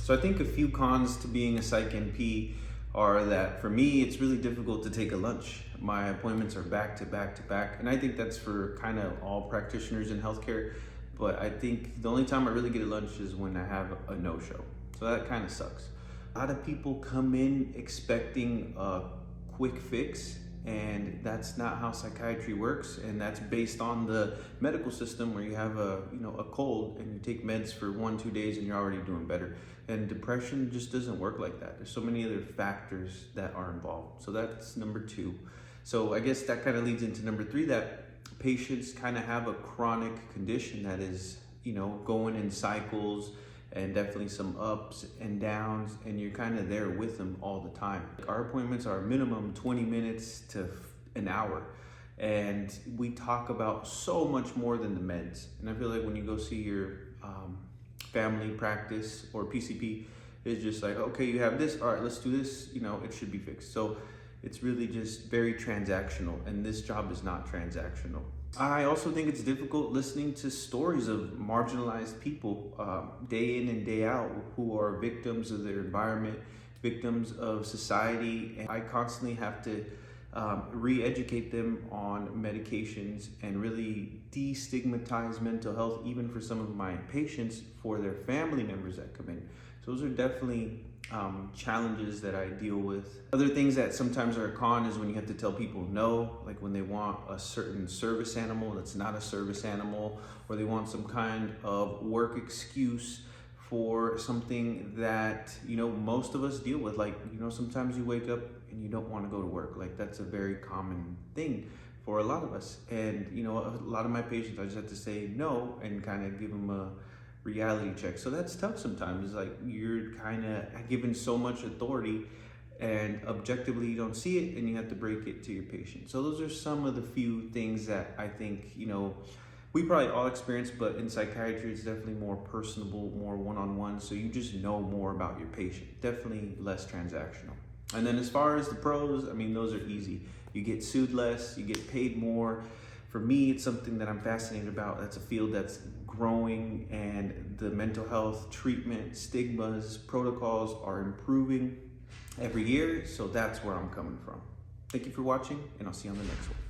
So I think a few cons to being a psych NP are that for me, it's really difficult to take a lunch. My appointments are back to back to back. And I think that's for kind of all practitioners in healthcare. But I think the only time I really get a lunch is when I have a no-show. So that kind of sucks. A lot of people come in expecting a quick fix, and that's not how psychiatry works. And that's based on the medical system where you have a cold and you take meds for 1-2 days and you're already doing better. And depression just doesn't work like that. There's so many other factors that are involved. So that's number 2. So I guess that kind of leads into number 3, that patients kind of have a chronic condition that is, going in cycles, and definitely some ups and downs, and you're kind of there with them all the time. Our appointments are minimum 20 minutes to an hour, and we talk about so much more than the meds. And I feel like when you go see your family practice or PCP, it's just like, okay, you have this, all right, let's do this, it should be fixed. So it's really just very transactional, and this job is not transactional. I also think it's difficult listening to stories of marginalized people day in and day out who are victims of their environment, victims of society. And I constantly have to re-educate them on medications and really destigmatize mental health, even for some of my patients, for their family members that come in. So those are definitely challenges that I deal with. Other things that sometimes are a con is when you have to tell people no, like when they want a certain service animal that's not a service animal, or they want some kind of work excuse for something that, most of us deal with. Like, sometimes you wake up and you don't want to go to work. Like, that's a very common thing for a lot of us. And, a lot of my patients, I just have to say no and kind of give them a reality check. So that's tough sometimes. Like, you're kind of given so much authority and objectively you don't see it, and you have to break it to your patient. So those are some of the few things that I think, we probably all experience, but in psychiatry, it's definitely more personable, more one-on-one. So you just know more about your patient, definitely less transactional. And then as far as the pros, those are easy. You get sued less, you get paid more. For me, it's something that I'm fascinated about. That's a field that's growing, and the mental health treatment, stigmas, protocols are improving every year. So that's where I'm coming from. Thank you for watching, and I'll see you on the next one.